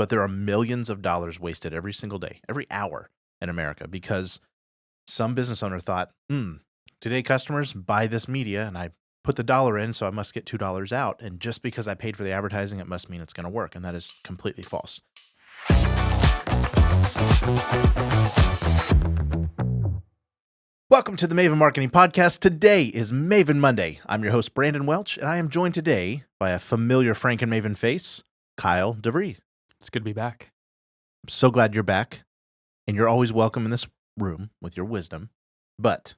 but there are millions of dollars wasted every single day, every hour in America because some business owner thought, today customers buy this media and I put the dollar in, so I must get $2 out. And just because I paid for the advertising, it must mean it's going to work. And that is completely false. Welcome to the Maven Marketing Podcast. Today is Maven Monday. I'm your host, Brandon Welch, and I am joined today by a familiar Frank and Maven face, Kyle DeVries. It's good to be back. I'm so glad you're back, and you're always welcome in this room with your wisdom. But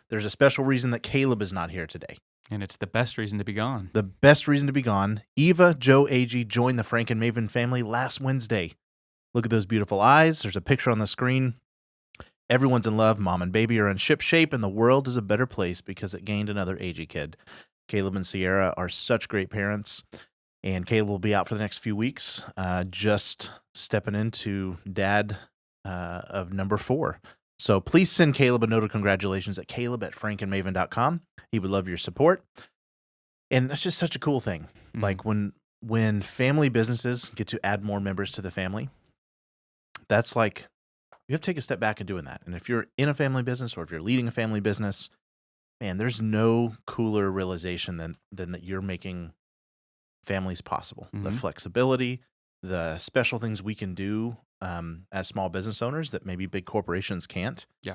there's a special reason that Caleb is not here today. And it's the best reason to be gone. The best reason to be gone. Eva Jo Agee joined the Frank and Maven family last Wednesday. Look at those beautiful eyes. There's a picture on the screen. Everyone's in love. Mom and baby are in ship shape, and the world is a better place because it gained another Agee kid. Caleb and Sierra are such great parents, and Caleb will be out for the next few weeks, just stepping into dad of number 4. So please send Caleb a note of congratulations at caleb@frankandmaven.com. He would love your support. And that's just such a cool thing. Mm-hmm. Like when family businesses get to add more members to the family, that's like, you have to take a step back in doing that. And if you're in a family business or if you're leading a family business, man, there's no cooler realization than that you're making families possible. Mm-hmm. The flexibility, the special things we can do as small business owners that maybe big corporations can't. Yeah.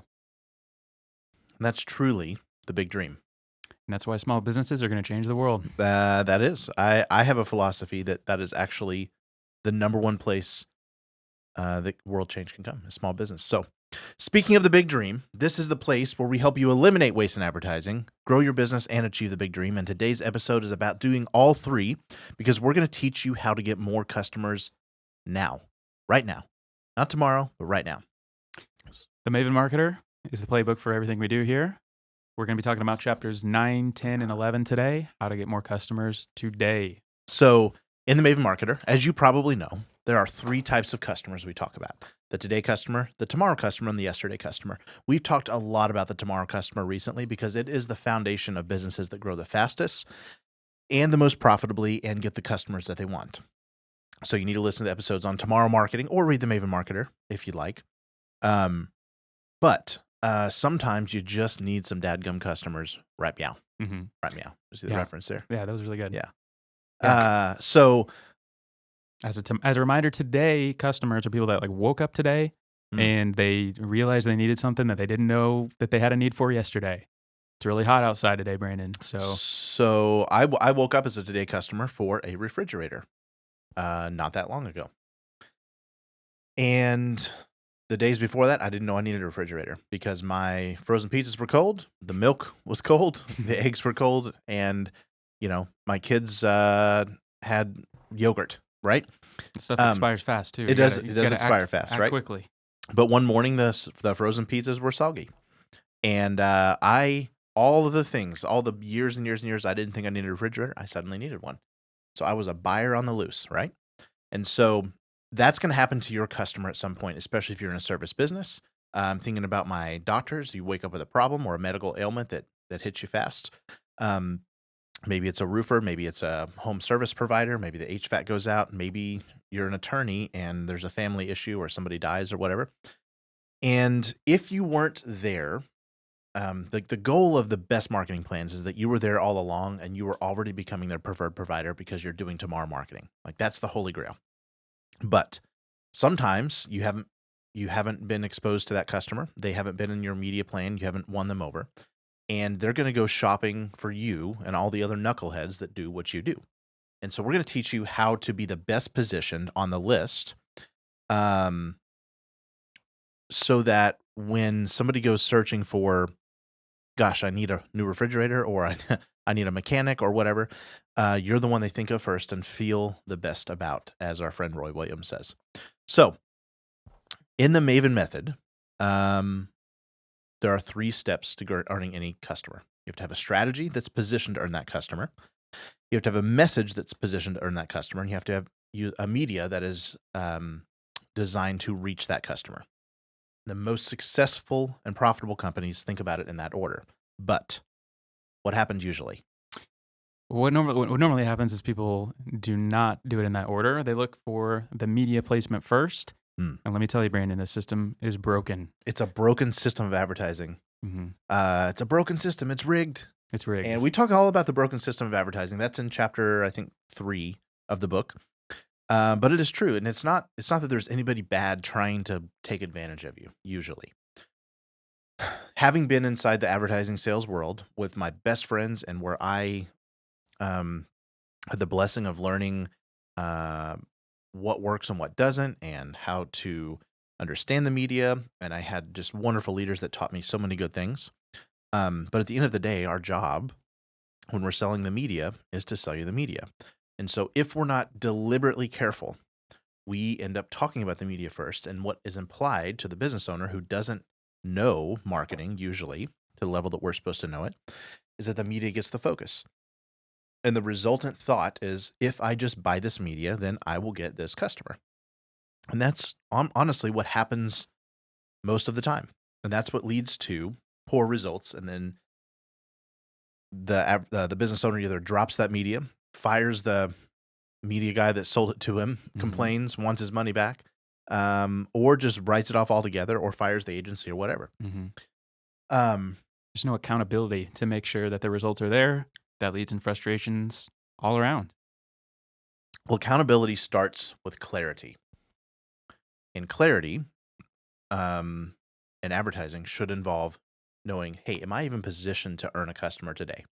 And that's truly the big dream. And that's why small businesses are going to change the world. That is. I have a philosophy that is actually the number one place that world change can come, is small business. So speaking of the big dream, this is the place where we help you eliminate waste in advertising, grow your business, and achieve the big dream. And today's episode is about doing all three because we're going to teach you how to get more customers now, right now. Not tomorrow, but right now. The Maven Marketer is the playbook for everything we do here. We're going to be talking about chapters 9, 10, and 11 today, how to get more customers today. So in the Maven Marketer, as you probably know, there are 3 types of customers we talk about: the today customer, the tomorrow customer, and the yesterday customer. We've talked a lot about the tomorrow customer recently because it is the foundation of businesses that grow the fastest and the most profitably and get the customers that they want. So you need to listen to the episodes on tomorrow marketing or read the Maven Marketer if you'd like. But sometimes you just need some dadgum customers right meow. Mm-hmm. Right meow. You see the reference there? Yeah, that was really good. Yeah. So as a reminder, today customers are people that like woke up today and they realized they needed something that they didn't know that they had a need for yesterday. It's really hot outside today, Brandon. So I woke up as a today customer for a refrigerator not that long ago. And the days before that, I didn't know I needed a refrigerator because my frozen pizzas were cold, the milk was cold, the eggs were cold, and my kids had yogurt. Right? Stuff expires fast too. It does expire fast, right? Quickly. But one morning, the frozen pizzas were soggy, and all of the things, all the years and years and years I didn't think I needed a refrigerator, I suddenly needed one. So I was a buyer on the loose, right? And so that's going to happen to your customer at some point, especially if you're in a service business. I'm thinking about my doctors. You wake up with a problem or a medical ailment that hits you fast. Maybe it's a roofer, maybe it's a home service provider, maybe the HVAC goes out, maybe you're an attorney and there's a family issue or somebody dies or whatever. And if you weren't there, the goal of the best marketing plans is that you were there all along and you were already becoming their preferred provider because you're doing tomorrow marketing. Like that's the holy grail. But sometimes you haven't been exposed to that customer. They haven't been in your media plan. You haven't won them over. And they're going to go shopping for you and all the other knuckleheads that do what you do. And so we're going to teach you how to be the best positioned on the list so that when somebody goes searching for, gosh, I need a new refrigerator or I need a mechanic or whatever, you're the one they think of first and feel the best about, as our friend Roy Williams says. So in the Maven method, there are 3 steps to earning any customer. You have to have a strategy that's positioned to earn that customer. You have to have a message that's positioned to earn that customer. And you have to have a media that is designed to reach that customer. The most successful and profitable companies think about it in that order. But what happens usually? What normally happens is people do not do it in that order. They look for the media placement first. Hmm. And let me tell you, Brandon, the system is broken. It's a broken system of advertising. hmm It's a broken system. It's rigged. It's rigged. And we talk all about the broken system of advertising. That's in chapter, I think, 3 of the book. But it is true, and it's not that there's anybody bad trying to take advantage of you. Usually, having been inside the advertising sales world with my best friends, and where I had the blessing of learning what works and what doesn't, and how to understand the media, and I had just wonderful leaders that taught me so many good things. But at the end of the day, our job when we're selling the media is to sell you the media. And so if we're not deliberately careful, we end up talking about the media first. And what is implied to the business owner who doesn't know marketing, usually to the level that we're supposed to know it, is that the media gets the focus. And the resultant thought is, if I just buy this media, then I will get this customer. And that's honestly what happens most of the time. And that's what leads to poor results. And then the business owner either drops that media, fires the media guy that sold it to him, complains, wants his money back, or just writes it off altogether, or fires the agency or whatever. There's no accountability to make sure that the results are there. That leads in frustrations all around. Well, accountability starts with clarity. And clarity in advertising should involve knowing, hey, am I even positioned to earn a customer today?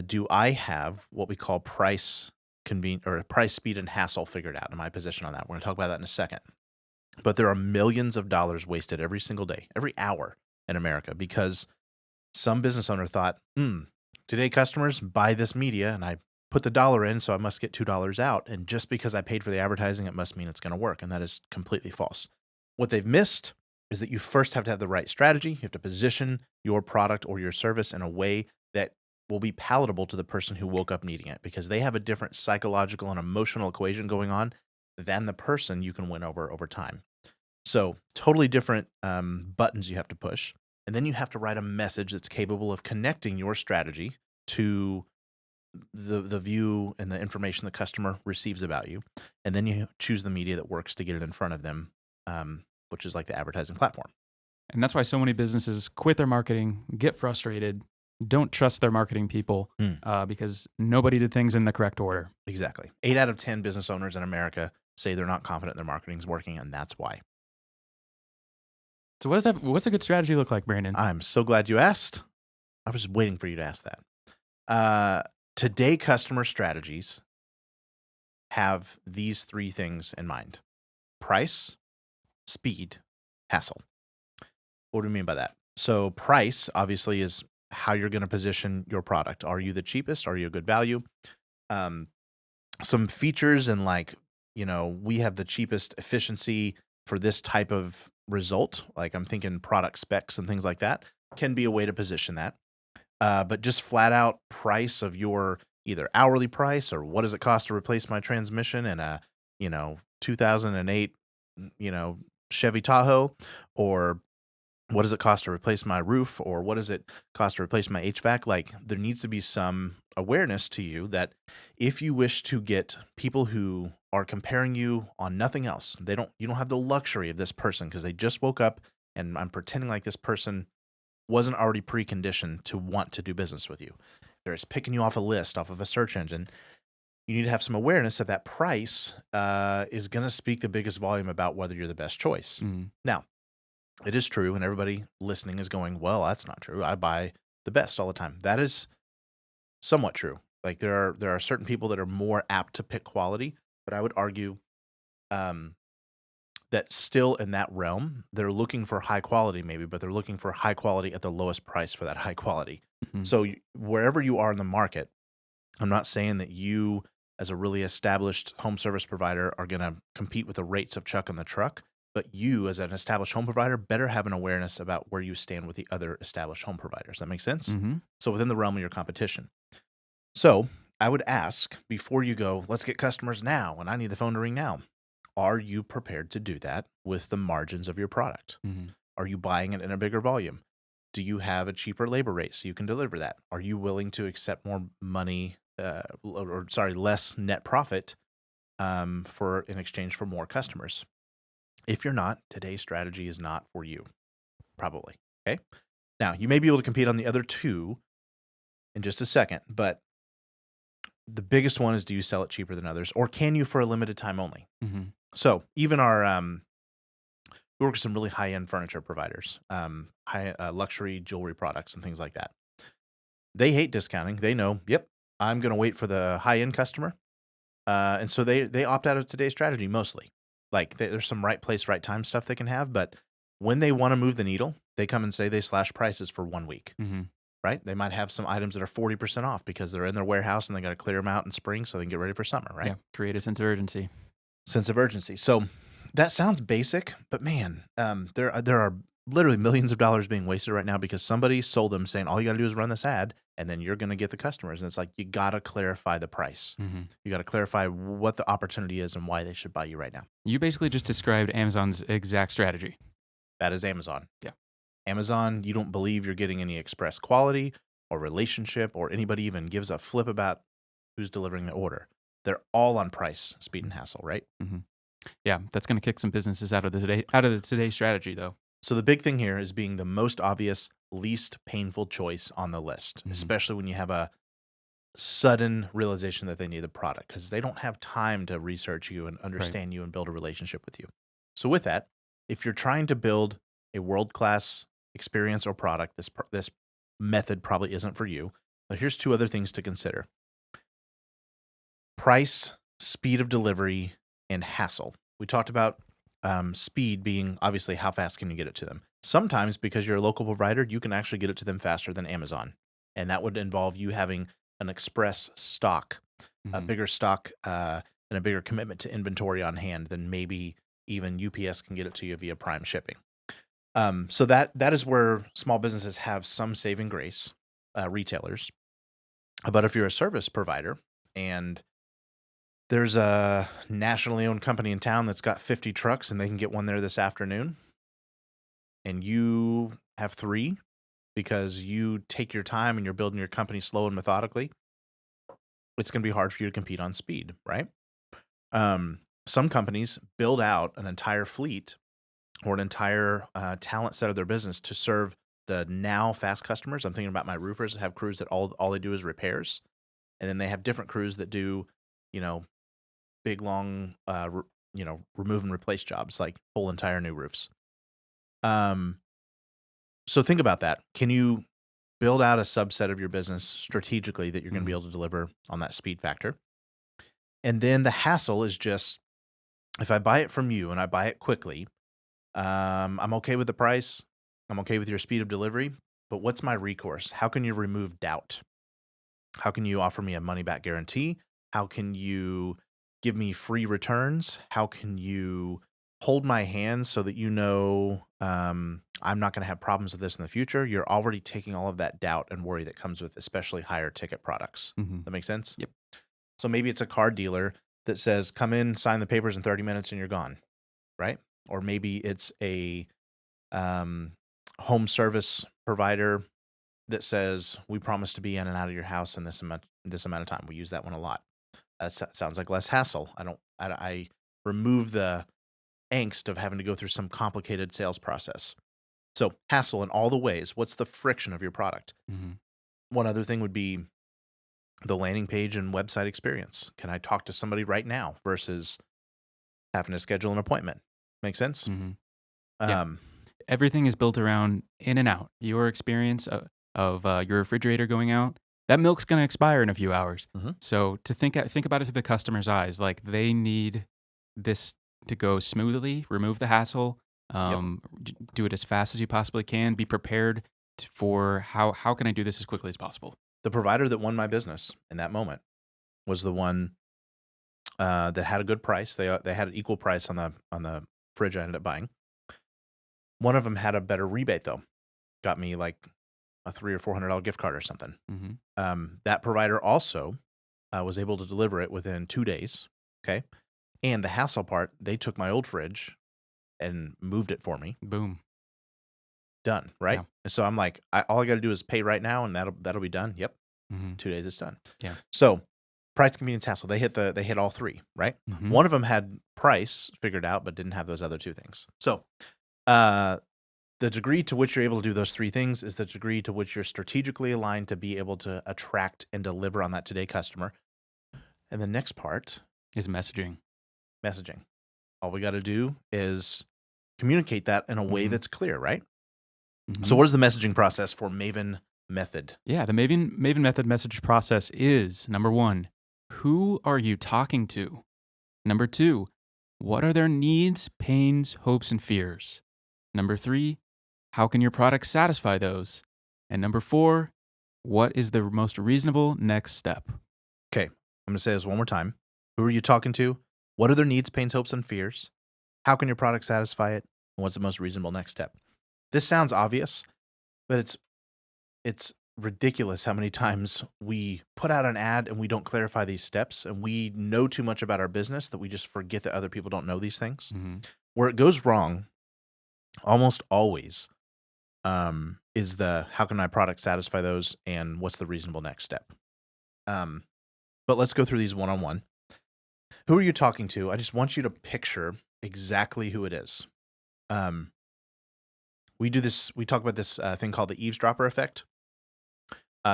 Do I have what we call price, speed, and hassle figured out? Am I positioned on that? We're going to talk about that in a second. But there are millions of dollars wasted every single day, every hour in America, because some business owner thought, today customers buy this media, and I put the $1 in, so I must get $2 out. And just because I paid for the advertising, it must mean it's going to work. And that is completely false. What they've missed is that you first have to have the right strategy. You have to position your product or your service in a way that will be palatable to the person who woke up needing it, because they have a different psychological and emotional equation going on than the person you can win over time. So totally different buttons you have to push. And then you have to write a message that's capable of connecting your strategy to the view and the information the customer receives about you. And then you choose the media that works to get it in front of them, which is like the advertising platform. And that's why so many businesses quit their marketing, get frustrated, don't trust their marketing people because nobody did things in the correct order. Exactly. 8 out of 10 business owners in America say they're not confident their marketing is working, and that's why. So what's a good strategy look like, Brandon? I'm so glad you asked. I was waiting for you to ask that. Today, customer strategies have these 3 things in mind: price, speed, hassle. What do we mean by that? So price, obviously, is how you're going to position your product. Are you the cheapest? Are you a good value? Some features and we have the cheapest efficiency for this type of result. Like I'm thinking product specs and things like that can be a way to position that. But just flat out price of your either hourly price, or what does it cost to replace my transmission in a 2008 Chevy Tahoe, or what does it cost to replace my roof, or what does it cost to replace my HVAC? Like there needs to be some awareness to you that if you wish to get people who are comparing you on nothing else, you don't have the luxury of this person because they just woke up and I'm pretending like this person wasn't already preconditioned to want to do business with you. They're just picking you off a list, off of a search engine. You need to have some awareness that price is going to speak the biggest volume about whether you're the best choice. Now, it is true, and everybody listening is going, well, that's not true. I buy the best all the time. That is somewhat true. Like there are certain people that are more apt to pick quality, but I would argue that still in that realm, they're looking for high quality maybe, but they're looking for high quality at the lowest price for that high quality. So wherever you are in the market, I'm not saying that you as a really established home service provider are going to compete with the rates of Chuck in the truck. But you, as an established home provider, better have an awareness about where you stand with the other established home providers. That makes sense? So within the realm of your competition. So I would ask, before you go, let's get customers now, and I need the phone to ring now, are you prepared to do that with the margins of your product? Are you buying it in a bigger volume? Do you have a cheaper labor rate so you can deliver that? Are you willing to accept more money, less net profit for in exchange for more customers? If you're not, today's strategy is not for you, probably. Okay. Now, you may be able to compete on the other two in just a second, but the biggest one is, do you sell it cheaper than others, or can you for a limited time only? Mm-hmm. So even our we work with some really high-end furniture providers, high luxury jewelry products and things like that. They hate discounting. They know, yep, I'm going to wait for the high-end customer, and so they opt out of today's strategy mostly. Like there's some right place, right time stuff they can have, but when they want to move the needle, they come and say they slash prices for 1 week. Mm-hmm. Right? They might have some items that are 40% off because they're in their warehouse and they got to clear them out in spring so they can get ready for summer, right? Yeah, create a sense of urgency. Sense of urgency. So that sounds basic, but man, there are literally millions of dollars being wasted right now because somebody sold them saying all you got to do is run this ad and then you're going to get the customers. And it's like you got to clarify the price. Mm-hmm. You got to clarify what the opportunity is and why they should buy you right now. You basically just described Amazon's exact strategy. That is Amazon. Yeah. Amazon, you don't believe you're getting any express quality or relationship or anybody even gives a flip about who's delivering the order. They're all on price, speed, and hassle, right? Mm-hmm. Yeah, that's going to kick some businesses out of the today's strategy, though. So the big thing here is being the most obvious, least painful choice on the list, Mm-hmm. especially when you have a sudden realization that they need the product because they don't have time to research you and understand you and build a relationship with you. So with that, if you're trying to build a world-class experience or product, this method probably isn't for you. But here's 2 other things to consider. Price, speed of delivery, and hassle. We talked about speed being obviously how fast can you get it to them. Sometimes because you're a local provider, you can actually get it to them faster than Amazon. And that would involve you having an express stock, a bigger stock, and a bigger commitment to inventory on hand than maybe even UPS can get it to you via Prime shipping. So that is where small businesses have some saving grace, retailers. But if you're a service provider and there's a nationally owned company in town that's got 50 trucks and they can get one there this afternoon, and you have 3 because you take your time and you're building your company slow and methodically, it's going to be hard for you to compete on speed, right? Some companies build out an entire fleet or an entire talent set of their business to serve the now fast customers. I'm thinking about my roofers that have crews that all they do is repairs. And then they have different crews that do, big, long, remove and replace jobs, like whole entire new roofs. So think about that. Can you build out a subset of your business strategically that you're going to be able to deliver on that speed factor? And then the hassle is just, if I buy it from you and I buy it quickly, I'm okay with the price. I'm okay with your speed of delivery, but what's my recourse? How can you remove doubt? How can you offer me a money back guarantee? How can you give me free returns? How can you hold my hand so that I'm not going to have problems with this in the future? You're already taking all of that doubt and worry that comes with especially higher ticket products. Mm-hmm. That makes sense? Yep. So maybe it's a car dealer that says, come in, sign the papers in 30 minutes and you're gone, right? Or maybe it's a home service provider that says, we promise to be in and out of your house in this amount of time. We use that one a lot. That sounds like less hassle. I remove the angst of having to go through some complicated sales process. So hassle in all the ways. What's the friction of your product? Mm-hmm. One other thing would be the landing page and website experience. Can I talk to somebody right now versus having to schedule an appointment? Make sense? Mm-hmm. Yeah. Everything is built around in and out. Your experience of your refrigerator going out, that milk's going to expire in a few hours. Mm-hmm. So to think about it through the customer's eyes, like they need this to go smoothly, remove the hassle, do it as fast as you possibly can, be prepared for how can I do this as quickly as possible. The provider that won my business in that moment was the one that had a good price. They had an equal price on the fridge I ended up buying. One of them had a better rebate though. Got me like a $300 or $400 gift card or something. Mm-hmm. That provider also was able to deliver it within 2 days. Okay. And the hassle part, they took my old fridge and moved it for me. Boom. done, right? Yeah. And so I'm like, all I got to do is pay right now, and that'll be done. Yep, Mhm. 2 days it's done. Yeah. So price, convenience, hassle. They hit all three, right? Mhm. One of them had price figured out, but didn't have those other two things. So uh, the degree to which you're able to do those three things is the degree to which you're strategically aligned to be able to attract and deliver on that today customer. And the next part, Is messaging. messaging. All we got to do is communicate that in a way Mhm. that's clear, right? Mhm. So what is the messaging process for Maven Method? Yeah, the Maven Method message process is number 1, who are you talking to? Number 2, what are their needs, pains, hopes, and fears? Number 3, how can your product satisfy those? And number 4, what is the most reasonable next step? Okay, I'm going to say this one more time. Who are you talking to? What are their needs, pains, hopes, and fears? How can your product satisfy it? And what's the most reasonable next step? This sounds obvious, but it's ridiculous how many times we put out an ad and we don't clarify these steps, and we know too much about our business that we just forget that other people don't know these things. Mm-hmm. Where it goes wrong, almost always, is the how can my product satisfy those, and what's the reasonable next step. But let's go through these one on one. Who are you talking to? I just want you to picture exactly who it is. We do this. We talk about this thing called the eavesdropper effect.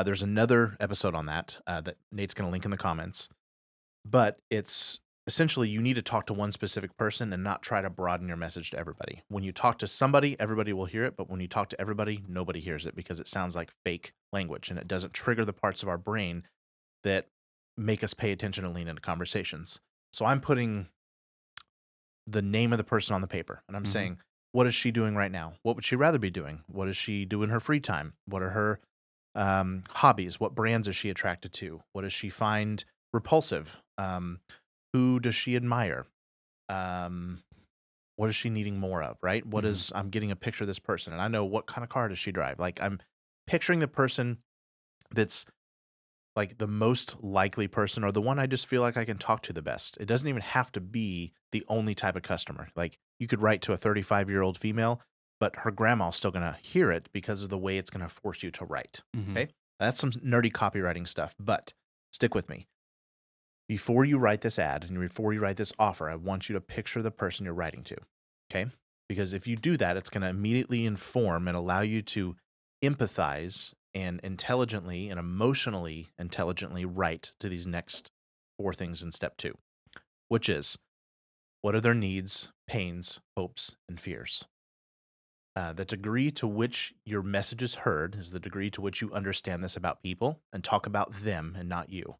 There's another episode on that that Nate's going to link in the comments. But it's essentially you need to talk to one specific person and not try to broaden your message to everybody. When you talk to somebody, everybody will hear it. But when you talk to everybody, nobody hears it because it sounds like fake language and it doesn't trigger the parts of our brain that make us pay attention and lean into conversations. So I'm putting the name of the person on the paper and I'm Mhm. saying, what is she doing right now? What would she rather be doing? What does she do in her free time? What are her hobbies? What brands is she attracted to? What does she find repulsive? Who does she admire? What is she needing more of? Right? What Mhm. is I'm getting a picture of this person, and I know what kind of car does she drive. Like I'm picturing the person that's like the most likely person, or the one I just feel like I can talk to the best. It doesn't even have to be the only type of customer. Like you could write to a 35-year-old female, but her grandma's still going to hear it because of the way it's going to force you to write. Mhm. Okay. That's some nerdy copywriting stuff, but stick with me. Before you write this ad and before you write this offer, I want you to picture the person you're writing to. Okay. Because if you do that, it's going to immediately inform and allow you to empathize and intelligently and emotionally intelligently write to these next 4 things in step 2, which is what are their needs, pains, hopes, and fears. The degree to which your message is heard is the degree to which you understand this about people and talk about them and not you.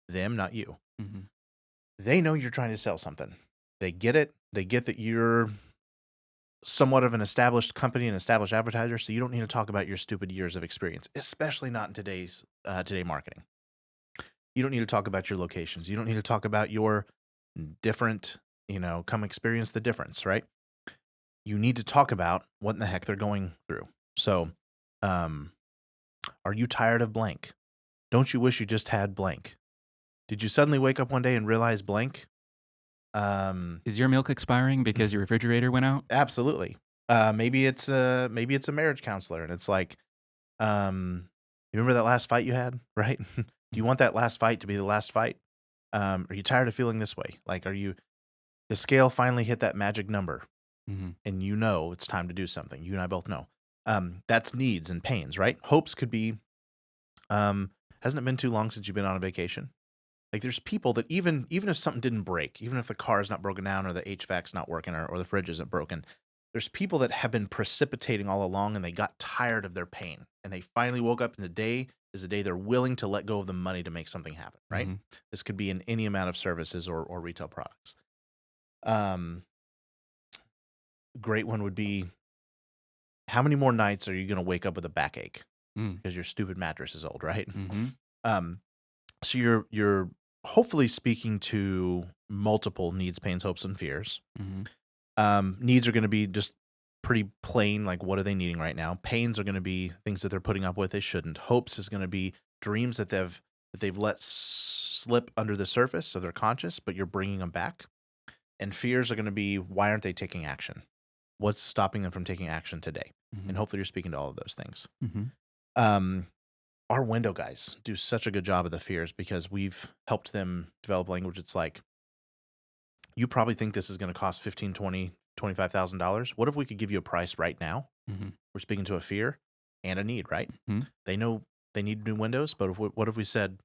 Them, not you. Mhm. They know you're trying to sell something. They get it. They get that you're somewhat of an established company, an established advertiser, so you don't need to talk about your stupid years of experience, especially not in today marketing. You don't need to talk about your locations. You don't need to talk about your different, come experience the difference, right? You need to talk about what in the heck they're going through. So, are you tired of blank? Don't you wish you just had blank? Did you suddenly wake up one day and realize blank? Is your milk expiring because your refrigerator went out? Absolutely. Maybe it's a marriage counselor, and it's like, you remember that last fight you had, right? Do you want that last fight to be the last fight? Are you tired of feeling this way? Like, the scale finally hit that magic number, Mhm. and it's time to do something. You and I both know. That's needs and pains, right? Hopes could be, hasn't it been too long since you've been on a vacation? Like there's people that even if something didn't break, even if the car is not broken down or the HVAC's not working or the fridge isn't broken, there's people that have been precipitating all along and they got tired of their pain and they finally woke up and today is the day they're willing to let go of the money to make something happen, right? Mhm. This could be in any amount of services or retail products. Um, Great one would be how many more nights are you going to wake up with a backache Mm. because your stupid mattress is old, right? Mhm. So you're hopefully speaking to multiple needs, pains, hopes, and fears. Mhm. Needs are going to be just pretty plain, like what are they needing right now? Pains are going to be things that they're putting up with they shouldn't. Hopes is going to be dreams that they've let slip under the surface, so they're conscious, but you're bringing them back. And fears are going to be why aren't they taking action? what's stopping them from taking action today? Mhm. And hopefully you're speaking to all of those things. Mhm. Our window guys do such a good job of the fears because we've helped them develop language. It's like, you probably think this is going to cost $15,000, $20,000, $25,000. What if we could give you a price right now? Mhm. We're speaking to a fear and a need, right? Mhm. They know they need new windows, but what if we said,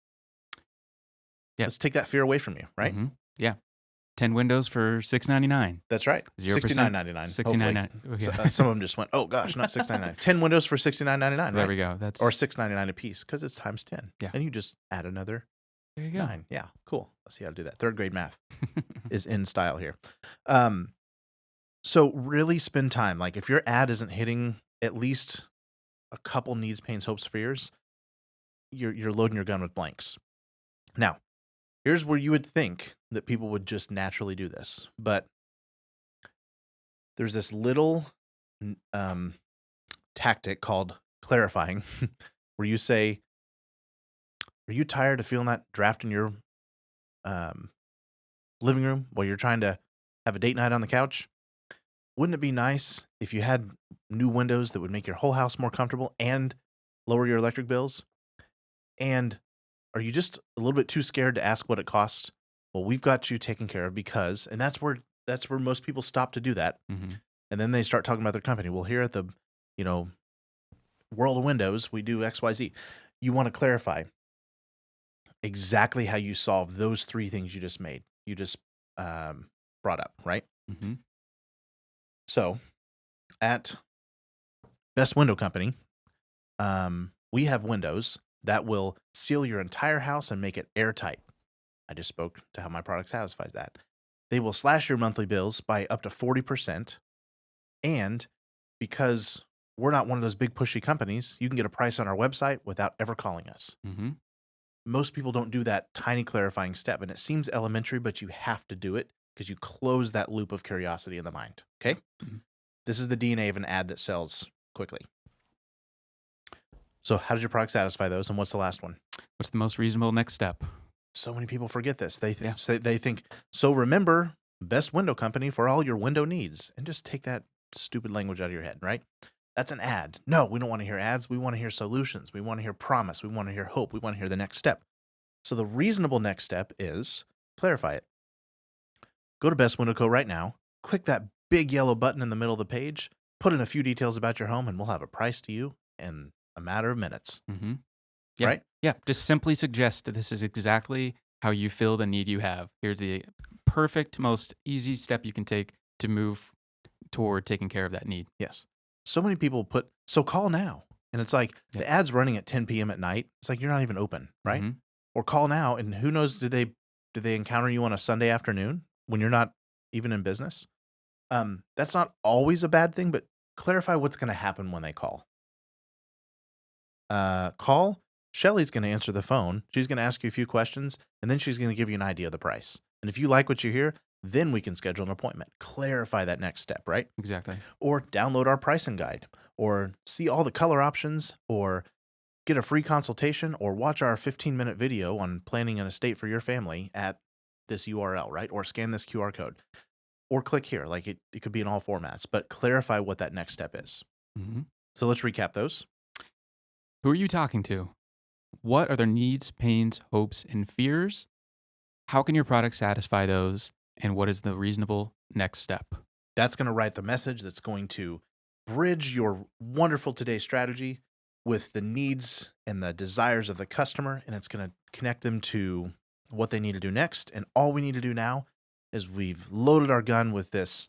Yeah. let's take that fear away from you, right? Mhm. Yeah. 10 windows for $6.99. That's right. 0%. $69.99. $69.99. Hopefully. Oh, yeah. Some of them just went, oh gosh, not $6.99. 10 windows for $69.99, There right? we go. That's Or $6.99 a piece because it's times 10. Yeah. And you just add another there you go. 9. Yeah, cool. Let's see how to do that. Third grade math is in style here. So really spend time. Like if your ad isn't hitting at least a couple needs, pains, hopes, fears, you're loading your gun with blanks. Now, here's where you would think that people would just naturally do this, but there's this little tactic called clarifying, where you say, "Are you tired of feeling that draft in your living room while you're trying to have a date night on the couch? Wouldn't it be nice if you had new windows that would make your whole house more comfortable and lower your electric bills? And are you just a little bit too scared to ask what it costs? Well, we've got you taken care of because," and that's where most people stop to do that. Mhm. And then they start talking about their company. Well, here at the, World of Windows, we do XYZ. You want to clarify exactly how you solve those 3 things you just brought up, right? Mhm. So at Best Window Company, we have windows that will seal your entire house and make it airtight. I just spoke to how my product satisfies that. They will slash your monthly bills by up to 40%. And because we're not one of those big pushy companies, you can get a price on our website without ever calling us. Mhm. Most people don't do that tiny clarifying step, and it seems elementary, but you have to do it because you close that loop of curiosity in the mind. Okay? Mhm. This is the DNA of an ad that sells quickly. So how does your product satisfy those? And what's the last one? What's the most reasonable next step? So many people forget this. They Yeah. think, so remember, Best Window Company for all your window needs. And just take that stupid language out of your head, right? That's an ad. No, we don't want to hear ads. We want to hear solutions. We want to hear promise. We want to hear hope. We want to hear the next step. So the reasonable next step is clarify it. Go to Best Window Co. right now. Click that big yellow button in the middle of the page. Put in a few details about your home, and we'll have a price to you in a matter of minutes. Mhm. Yeah. Right? Yeah. Just simply suggest that this is exactly how you fill the need you have. Here's the perfect, most easy step you can take to move toward taking care of that need. Yes. So many people so call now. And it's like Yeah. the ad's running at 10 p.m. at night. It's like you're not even open, right? Mhm. Or call now, and who knows, do they encounter you on a Sunday afternoon when you're not even in business? That's not always a bad thing, but clarify what's going to happen when they call. Call. Shelly's going to answer the phone. She's going to ask you a few questions, and then she's going to give you an idea of the price. And if you like what you hear, then we can schedule an appointment. Clarify that next step, right? Exactly. Or download our pricing guide, or see all the color options, or get a free consultation, or watch our 15-minute video on planning an estate for your family at this URL, right? Or scan this QR code, or click here. Like it could be in all formats, but clarify what that next step is. Mhm. So let's recap those. Who are you talking to? What are their needs, pains, hopes, and fears? How can your product satisfy those? And what is the reasonable next step? That's going to write the message that's going to bridge your wonderful today strategy with the needs and the desires of the customer, and it's going to connect them to what they need to do next. And all we need to do now is we've loaded our gun with this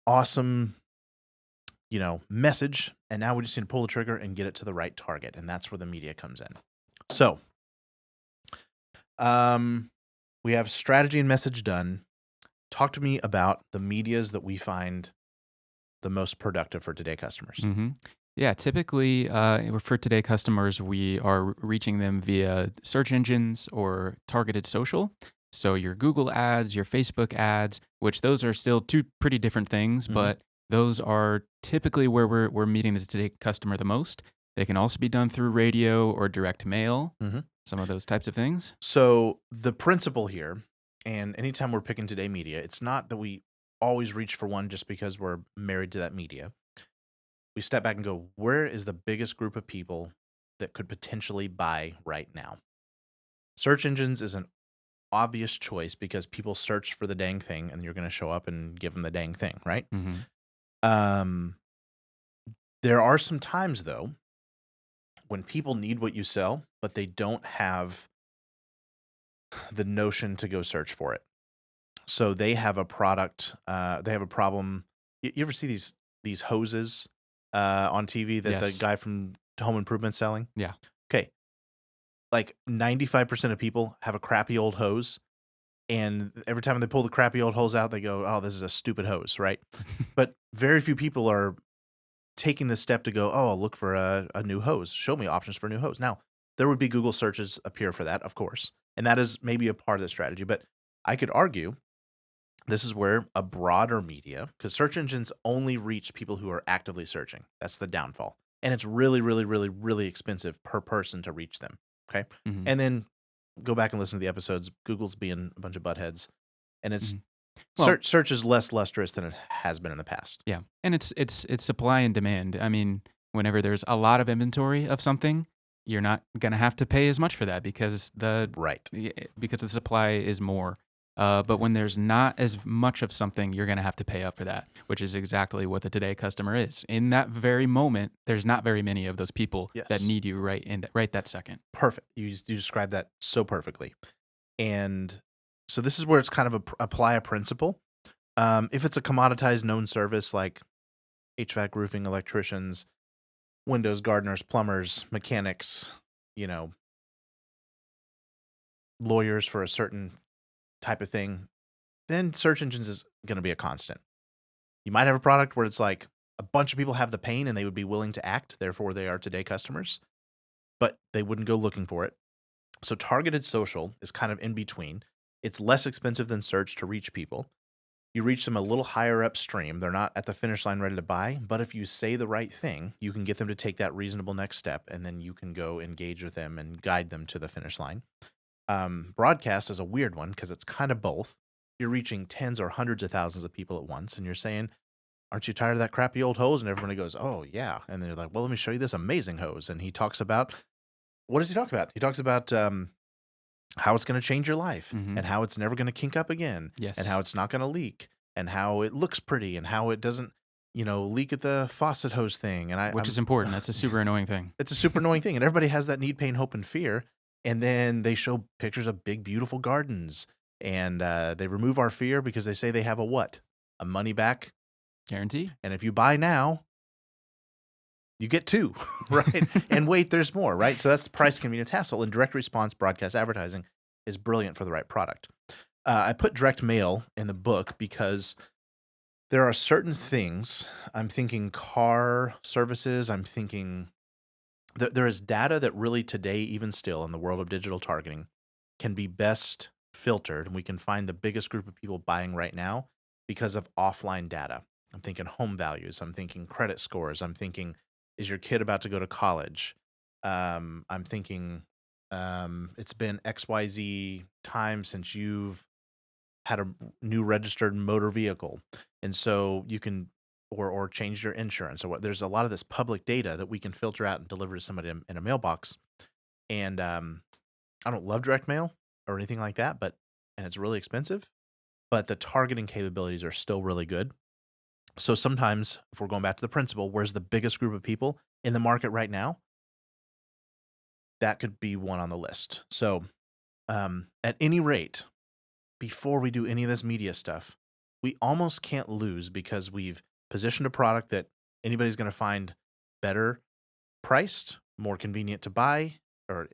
awesome, message, and now we just need to pull the trigger and get it to the right target, and that's where the media comes in. So, we have strategy and message done. Talk to me about the medias that we find the most productive for today customers. Mhm. Yeah, typically for today customers, we are reaching them via search engines or targeted social. So your Google ads, your Facebook ads, which those are still two pretty different things, Mhm. but those are typically where we're meeting the today customer the most. They can also be done through radio or direct mail, Mhm. some of those types of things. So the principle here, and anytime we're picking today media, it's not that we always reach for one just because we're married to that media. We step back and go, where is the biggest group of people that could potentially buy right now? Search engines is an obvious choice because people search for the dang thing and you're going to show up and give them the dang thing, right? Mhm. Um, there are some times, though, when people need what you sell, but they don't have the notion to go search for it. So they have a product, they have a problem. You ever see these hoses on TV that the Yes. guy from Home Improvement selling? Yeah. Okay, like 95% of people have a crappy old hose, and every time they pull the crappy old hose out, they go, "Oh, this is a stupid hose," right? But very few people are taking the step to go, "Oh, I'll look for a new hose. Show me options for a new hose." Now, there would be Google searches appear for that, of course, and that is maybe a part of the strategy. But I could argue this is where a broader media, because search engines only reach people who are actively searching. That's the downfall. And it's really, really, really, really expensive per person to reach them. Okay. Mhm. And then go back and listen to the episodes. Google's being a bunch of buttheads. And it's Mhm. Well, search is less lustrous than it has been in the past. yeah, and it's supply and demand. I mean, whenever there's a lot of inventory of something, you're not gonna have to pay as much for that because Right. because the supply is more. But when there's not as much of something, you're gonna have to pay up for that, which is exactly what the Today customer is. In that very moment, there's not very many of those people that Yes. need you right that second. Perfect. You described that so perfectly. And so this is where it's kind of apply a principle. If it's a commoditized known service like HVAC, roofing, electricians, windows, gardeners, plumbers, mechanics, you know, lawyers for a certain type of thing, then search engines is going to be a constant. You might have a product where it's like a bunch of people have the pain and they would be willing to act, therefore they are Today customers, but they wouldn't go looking for it. So targeted social is kind of in between. It's less expensive than search to reach people. You reach them a little higher upstream. They're not at the finish line ready to buy, but if you say the right thing, you can get them to take that reasonable next step, and then you can go engage with them and guide them to the finish line. Broadcast is a weird one because it's kind of both. You're reaching tens or hundreds of thousands of people at once, and you're saying, "Aren't you tired of that crappy old hose?" And everybody goes, "Oh, yeah." And they're like, "Well, let me show you this amazing hose." And he talks about, what does he talk about? He talks about how it's going to change your life Mhm. and how it's never going to kink up again and Yes. how it's not going to leak and how it looks pretty and how it doesn't, leak at the faucet hose thing. And Which I'm, is important. That's a super annoying thing. it's a super annoying thing. And everybody has that need, pain, hope, and fear. And then they show pictures of big, beautiful gardens and they remove our fear because they say they have a what? A money back. Guarantee? And if you buy now, you get two, right? And wait, there's more, right? So that's the price convenience hassle. And direct response broadcast advertising is brilliant for the right product. I put direct mail in the book because there are certain things. I'm thinking car services. I'm thinking there is data that really today, even still in the world of digital targeting, can be best filtered. And we can find the biggest group of people buying right now because of offline data. I'm thinking home values. I'm thinking credit scores. I'm thinking, is your kid about to go to college? I'm thinking it's been XYZ time since you've had a new registered motor vehicle. And so you can or change your insurance or what. There's a lot of this public data that we can filter out and deliver to somebody in a mailbox. And I don't love direct mail or anything like that, and it's really expensive, but the targeting capabilities are still really good. So sometimes, if we're going back to the principle, where's the biggest group of people in the market right now? That could be one on the list. So, at any rate, before we do any of this media stuff, we almost can't lose because we've positioned a product that anybody's going to find better priced, more convenient to buy,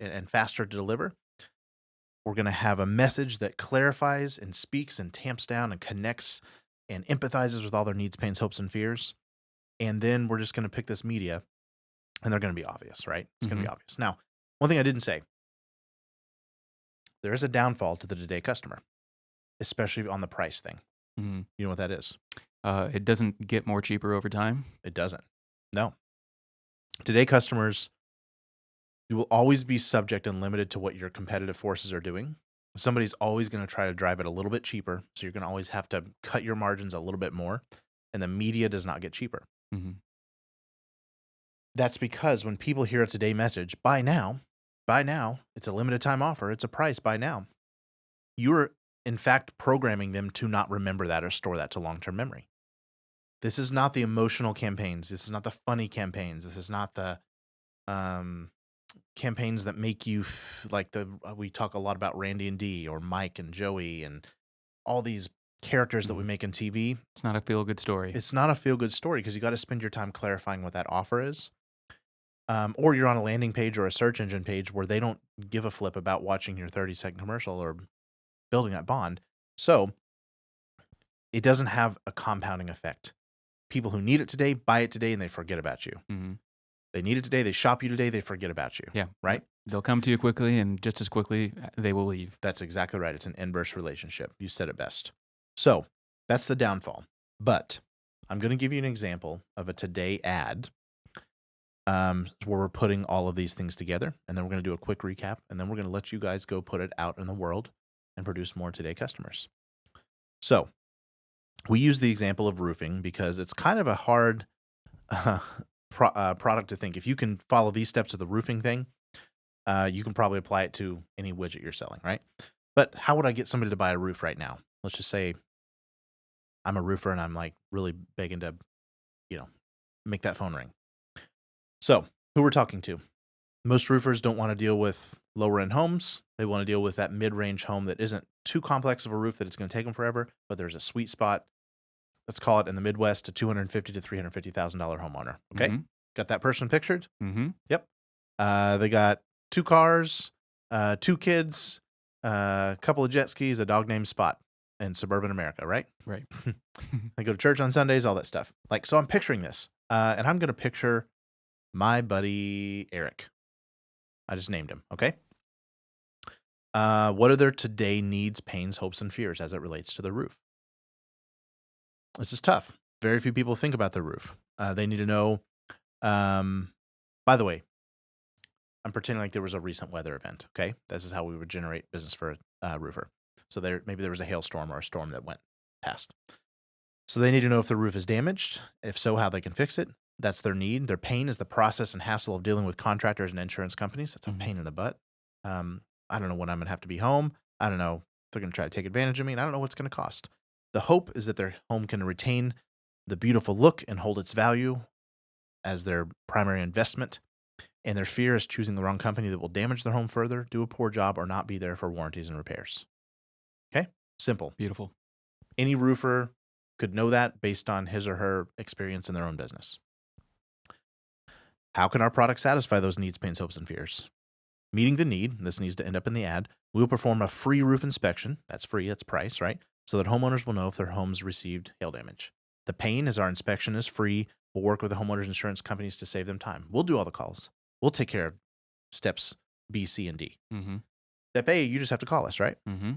and faster to deliver. We're going to have a message that clarifies and speaks and tamps down and connects and empathizes with all their needs, pains, hopes, and fears. And then we're just going to pick this media, and they're going to be obvious, right? It's going to Mhm. be obvious. Now, one thing I didn't say, there is a downfall to the Today customer, especially on the price thing. Mhm. You know what that is? It doesn't get more cheaper over time. It doesn't. No. Today customers, you will always be subject and limited to what your competitive forces are doing. Somebody's always going to try to drive it a little bit cheaper. So you're going to always have to cut your margins a little bit more. And the media does not get cheaper. Mm-hmm. That's because when people hear a Today message, buy now, it's a limited time offer, it's a price, buy now. You're, in fact, programming them to not remember that or store that to long-term memory. This is not the emotional campaigns. This is not the funny campaigns. This is not the campaigns that make you we talk a lot about Randy and Dee or Mike and Joey and all these characters that we make in TV. It's not a feel-good story. It's not a feel-good story because you got to spend your time clarifying what that offer is. Or you're on a landing page or a search engine page where they don't give a flip about watching your 30-second commercial or building that bond. So it doesn't have a compounding effect. People who need it today buy it today and they forget about you. Mm-hmm. They need it today, they shop you today, they forget about you. Yeah. Right? They'll come to you quickly, and just as quickly, they will leave. That's exactly right. It's an inverse relationship. You said it best. So that's the downfall. But I'm going to give you an example of a Today ad where we're putting all of these things together, and then we're going to do a quick recap, and then we're going to let you guys go put it out in the world and produce more Today customers. So we use the example of roofing because it's kind of a hard product to think. If you can follow these steps of the roofing thing, you can probably apply it to any widget you're selling, right? But how would I get somebody to buy a roof right now? Let's just say I'm a roofer and I'm like really begging to, make that phone ring. So who we're talking to? Most roofers don't want to deal with lower end homes. They want to deal with that mid-range home that isn't too complex of a roof that it's going to take them forever, but there's a sweet spot. Let's call it in the Midwest, a $250,000 to $350,000 homeowner. Okay. Mm-hmm. Got that person pictured? Mm-hmm. Yep. They got 2 cars, 2 kids, a couple of jet skis, a dog named Spot in suburban America, right? Right. They go to church on Sundays, all that stuff. So I'm picturing this, and I'm going to picture my buddy Eric. I just named him, okay? What are their today needs, pains, hopes, and fears as it relates to their roof? This is tough. Very few people think about their roof. They need to know, by the way, I'm pretending like there was a recent weather event, okay? This is how we would generate business for a roofer. So maybe there was a hailstorm or a storm that went past. So they need to know if the roof is damaged. If so, how they can fix it. That's their need. Their pain is the process and hassle of dealing with contractors and insurance companies. That's a pain in the butt. I don't know when I'm going to have to be home. I don't know if they're going to try to take advantage of me, and I don't know what's going to cost. The hope is that their home can retain the beautiful look and hold its value as their primary investment. And their fear is choosing the wrong company that will damage their home further, do a poor job, or not be there for warranties and repairs. Okay? Simple. Beautiful. Any roofer could know that based on his or her experience in their own business. How can our product satisfy those needs, pains, hopes, and fears? Meeting the need, this needs to end up in the ad, we will perform a free roof inspection. That's free, that's price, right? So that homeowners will know if their homes received hail damage. The pain is our inspection is free. We'll work with the homeowners insurance companies to save them time. We'll do all the calls. We'll take care of steps B, C, and D. Mm-hmm. Step A, you just have to call us, right? Mm-hmm.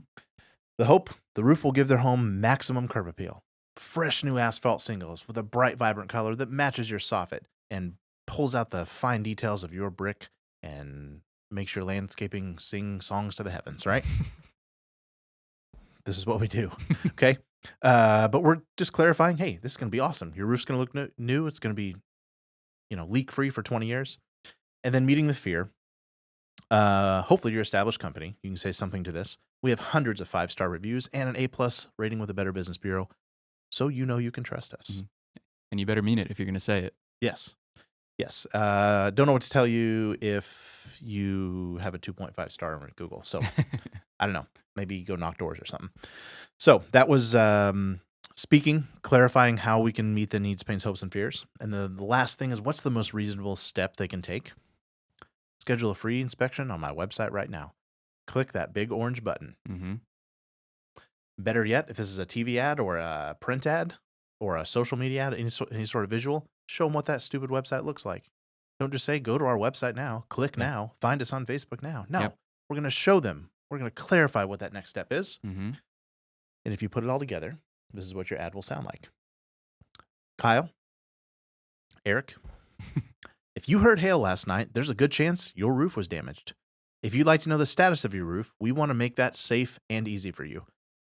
The hope, the roof will give their home maximum curb appeal. Fresh new asphalt shingles with a bright, vibrant color that matches your soffit and pulls out the fine details of your brick and makes your landscaping sing songs to the heavens, right? This is what we do, okay? But we're just clarifying, hey, this is going to be awesome. Your roof's going to look new. It's going to be, leak-free for 20 years. And then meeting the fear. Hopefully you're an established company. You can say something to this. We have hundreds of 5-star reviews and an A+ rating with the Better Business Bureau. So you can trust us. Mm-hmm. And you better mean it if you're going to say it. Yes. Don't know what to tell you if you have a 2.5 star on Google. So I don't know. Maybe go knock doors or something. So that was speaking, clarifying how we can meet the needs, pains, hopes, and fears. And the last thing is, what's the most reasonable step they can take? Schedule a free inspection on my website right now. Click that big orange button. Mm-hmm. Better yet, if this is a TV ad or a print ad or a social media ad, any sort of visual, show them what that stupid website looks like. Don't just say, go to our website now, click now, find us on Facebook now. No, we're going to show them. We're going to clarify what that next step is. Mm-hmm. And if you put it all together, this is what your ad will sound like. Kyle, Eric, if you heard hail last night, there's a good chance your roof was damaged. If you'd like to know the status of your roof, we want to make that safe and easy for you.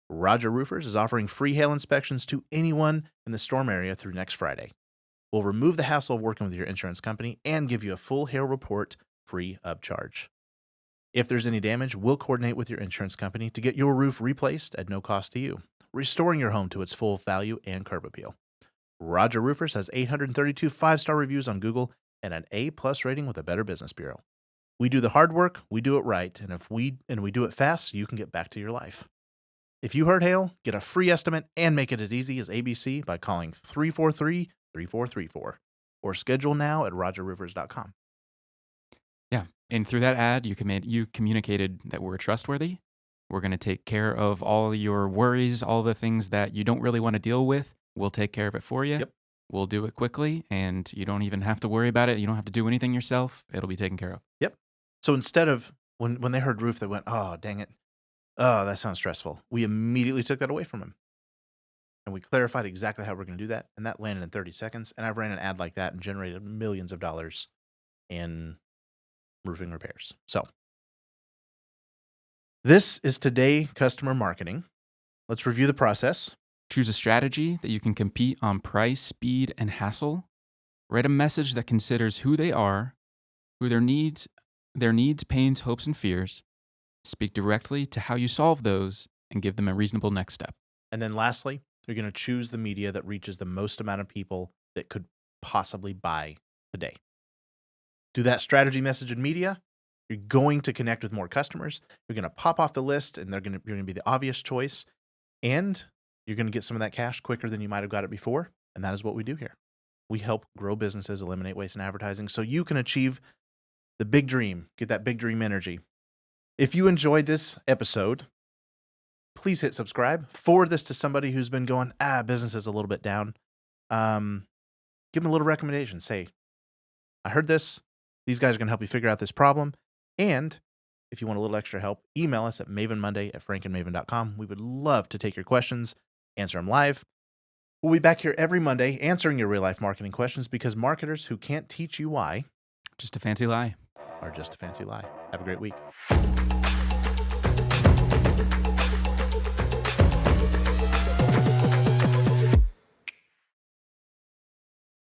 Roger Roofers is offering free hail inspections to anyone in the storm area through next Friday. We'll remove the hassle of working with your insurance company and give you a full hail report free of charge. If there's any damage, we'll coordinate with your insurance company to get your roof replaced at no cost to you, restoring your home to its full value and curb appeal. Roger Roofers has 832 5-star reviews on Google and an A+ rating with a Better Business Bureau. We do the hard work, we do it right, and we do it fast so you can get back to your life. If you heard hail, get a free estimate and make it as easy as ABC by calling 343-3434 or schedule now at rogerroofers.com. Yeah. And through that ad, you communicated that we're trustworthy. We're going to take care of all your worries, all the things that you don't really want to deal with. We'll take care of it for you. Yep. We'll do it quickly, and you don't even have to worry about it. You don't have to do anything yourself. It'll be taken care of. Yep. So instead of, when they heard roof, they went, oh, dang it. Oh, that sounds stressful. We immediately took that away from him. And we clarified exactly how we're going to do that. And that landed in 30 seconds. And I've ran an ad like that and generated millions of dollars in roofing repairs. So this is Today Customer Marketing. Let's review the process. Choose a strategy that you can compete on price, speed, and hassle. Write a message that considers who they are, who their needs, pains, hopes, and fears. Speak directly to how you solve those and give them a reasonable next step. And then lastly, you're going to choose the media that reaches the most amount of people that could possibly buy today. Do that strategy message in media. You're going to connect with more customers. You're going to pop off the list, and you're going to be the obvious choice. And you're going to get some of that cash quicker than you might have got it before. And that is what we do here. We help grow businesses, eliminate waste in advertising, so you can achieve the big dream, get that big dream energy. If you enjoyed this episode, please hit subscribe. Forward this to somebody who's been going, business is a little bit down. Give them a little recommendation. Say, I heard this. These guys are going to help you figure out this problem. And if you want a little extra help, email us at mavenmonday@frankandmaven.com. We would love to take your questions, answer them live. We'll be back here every Monday answering your real-life marketing questions because marketers who can't teach you why Just a fancy lie. are just a fancy lie. Have a great week.